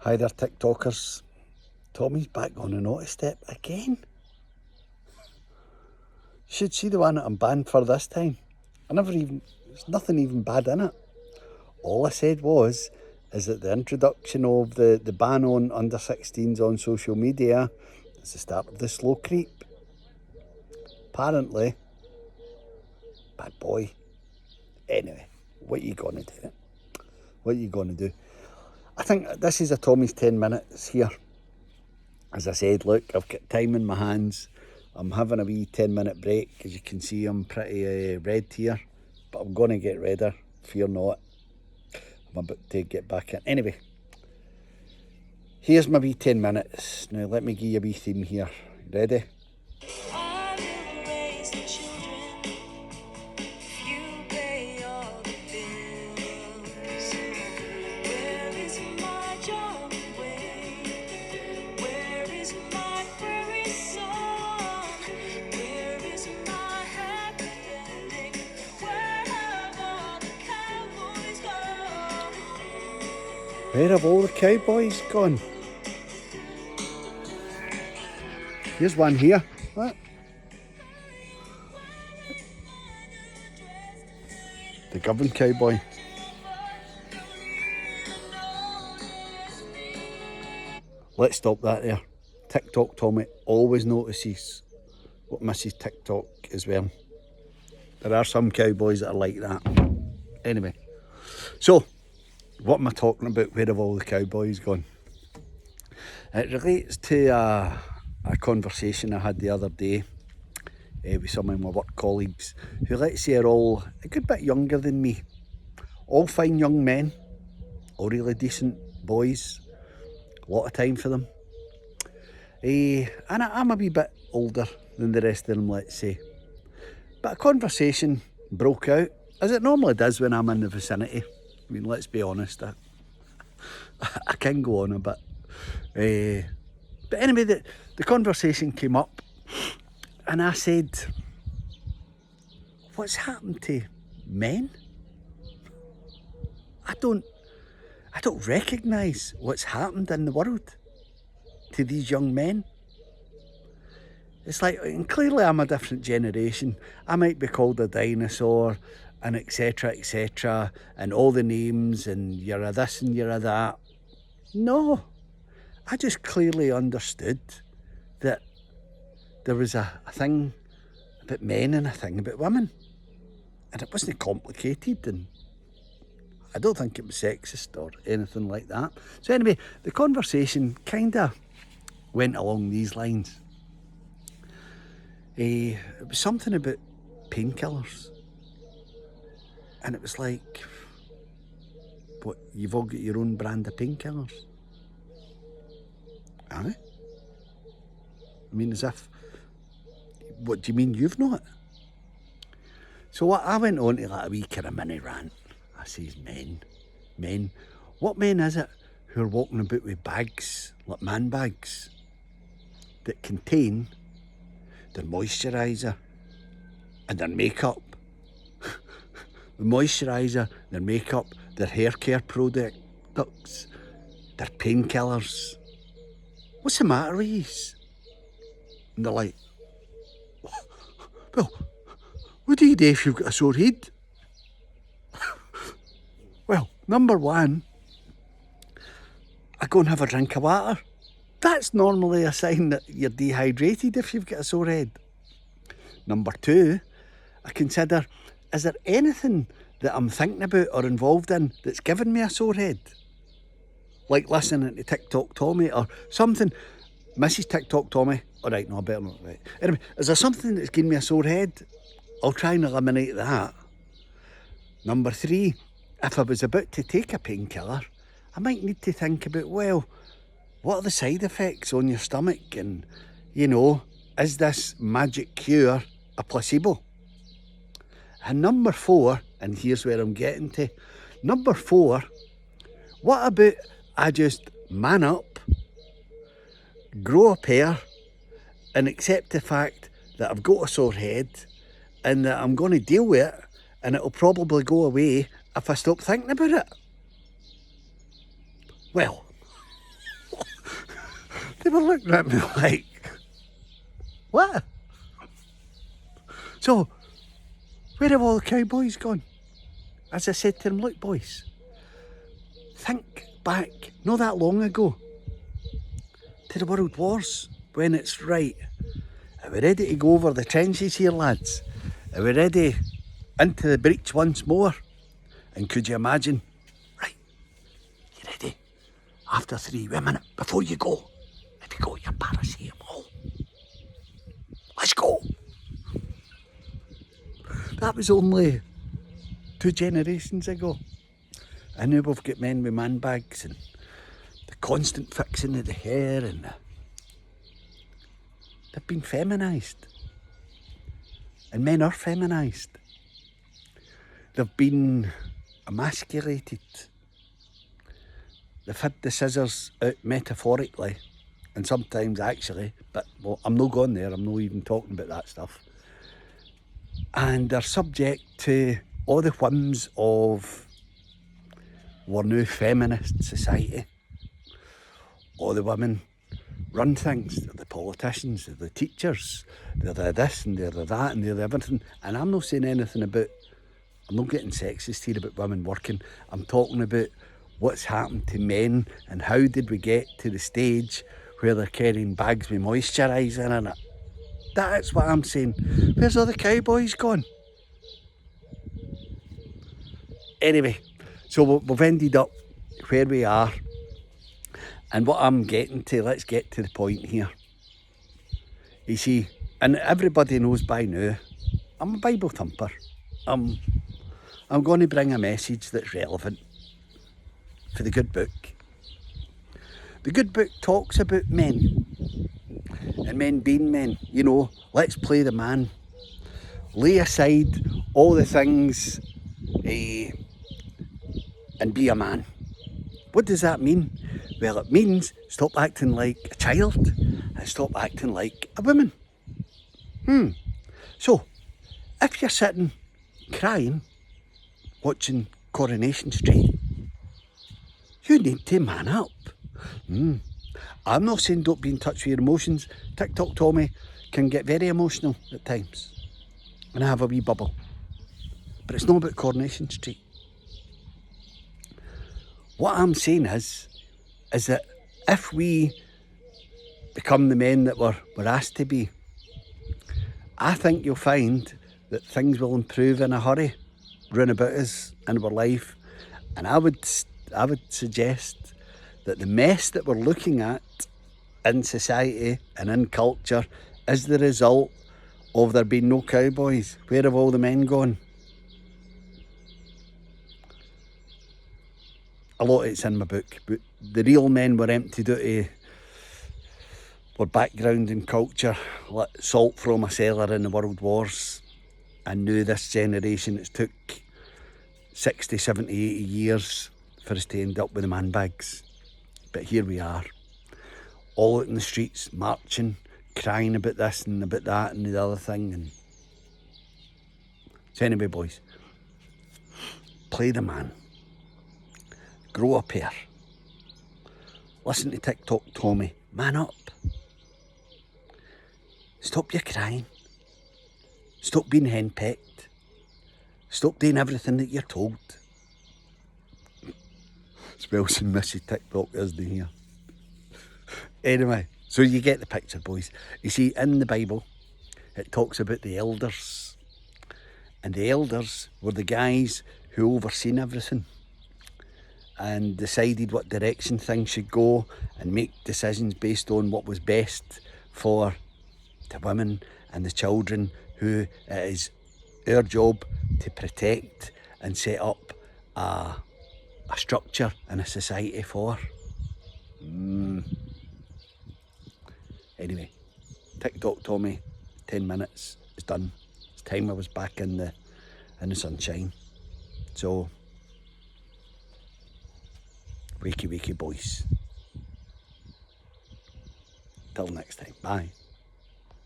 Hi there, TikTokers. Tommy's back on the naughty step again. You should see the one that I'm banned for this time. There's nothing even bad in it. All I said is that the introduction of the ban on under 16s on social media is the start of the slow creep. Apparently, bad boy. Anyway, what are you gonna do? What are you gonna do? I think this is a Tommy's 10 minutes here. As I said, look, I've got time in my hands. I'm having a wee 10-minute break. As you can see, I'm pretty red here, but I'm going to get redder, fear not. I'm about to get back in. Anyway, here's my wee 10 minutes. Now, let me give you a wee theme here. Ready? Where have all the Cowboys gone? Here's one here. What? The Govan Cowboy. Let's stop that there. TikTok Tommy always notices what Mrs. TikTok is wearing. There are some cowboys that are like that. Anyway, so what am I talking about? Where have all the Cowboys gone? It relates to a conversation I had the other day with some of my work colleagues who, let's say, are all a good bit younger than me. All fine young men, all really decent boys, a lot of time for them. And I'm a wee bit older than the rest of them, let's say. But a conversation broke out, as it normally does when I'm in the vicinity. I mean, let's be honest, I can go on a bit. But anyway, the conversation came up and I said, what's happened to men? I don't recognise what's happened in the world to these young men. It's like, and clearly I'm a different generation. I might be called a dinosaur and etc, and all the names, and you're a this and you're a that. No, I just clearly understood that there was a thing about men and a thing about women. And it wasn't complicated, and I don't think it was sexist or anything like that. So anyway, the conversation kind of went along these lines. It was something about painkillers. And it was like, what, you've all got your own brand of painkillers? Aye? I mean, as if, what do you mean you've not? So I went on to like a wee kind of mini rant. I says, men. What men is it who are walking about with bags, like man bags, that contain their moisturiser and their makeup? The moisturiser, their makeup, their hair care products, their painkillers. What's the matter with yous? And they're like, well, what do you do if you've got a sore head? Well, number one, I go and have a drink of water. That's normally a sign that you're dehydrated if you've got a sore head. Number two, I consider, is there anything that I'm thinking about or involved in that's giving me a sore head? Like listening to TikTok Tommy or something. Mrs. TikTok Tommy. All right, no, I better not. Right. Anyway, is there something that's giving me a sore head? I'll try and eliminate that. Number three, if I was about to take a painkiller, I might need to think about, well, what are the side effects on your stomach? And, you know, is this magic cure a placebo? And number four, and here's where I'm getting to. Number four, what about I just man up, grow a pair, and accept the fact that I've got a sore head and that I'm going to deal with it, and it'll probably go away if I stop thinking about it? Well, They were looking at me like, what? So, where have all the cowboys gone? As I said to them, look boys, think back, not that long ago, to the World Wars, when it's right. Are we ready to go over the trenches here, lads? Are we ready into the breach once more? And could you imagine, right, you ready? After 3, wait a minute, before you go, have you got your paracetamol? Let's go. That was only 2 generations ago. And now we've got men with man bags and the constant fixing of the hair, and they've been feminised. And men are feminised. They've been emasculated. They've had the scissors out metaphorically and sometimes actually, but well, I'm not going there, I'm not even talking about that stuff. And they're subject to all the whims of our new feminist society. All the women run things, they're the politicians, they're the teachers, they're the this and they're the that and they're the everything. And I'm not saying anything about, I'm not getting sexist here about women working. I'm talking about what's happened to men and how did we get to the stage where they're carrying bags with moisturiser in it. That's what I'm saying. Where's all the cowboys gone? Anyway, so we've ended up where we are. And what I'm getting to, let's get to the point here. You see, and everybody knows by now, I'm a Bible thumper. I'm going to bring a message that's relevant for the good book. The good book talks about men, and men being men. You know, let's play the man. Lay aside all the things and be a man. What does that mean? Well, it means stop acting like a child and stop acting like a woman. So, if you're sitting crying, watching Coronation Street, you need to man up. I'm not saying don't be in touch with your emotions. TikTok Tommy can get very emotional at times and have a wee bubble. But it's not about Coronation Street. What I'm saying is that if we become the men that we're asked to be, I think you'll find that things will improve in a hurry round about us in our life. And I would suggest that the mess that we're looking at in society and in culture is the result of there being no cowboys. Where have all the men gone? A lot of it's in my book, but the real men were emptied out of our background and culture, like salt from a cellar in the World Wars. And now this generation, it's took 60, 70, 80 years for us to end up with the man bags. But here we are, all out in the streets, marching, crying about this and about that and the other thing. And so anyway, boys, play the man. Grow up here. Listen to TikTok Tommy. Man up. Stop your crying. Stop being henpecked. Stop doing everything that you're told. It's Wilson Missy TikTok, isn't he here? Anyway, so you get the picture, boys. You see, in the Bible, it talks about the elders. And the elders were the guys who overseen everything and decided what direction things should go and make decisions based on what was best for the women and the children who it is our job to protect and set up a structure and a society for. Anyway, TikTok Tommy, 10 minutes, it's done. It's time I was back in the sunshine. So, wakey wakey boys. Till next time, bye.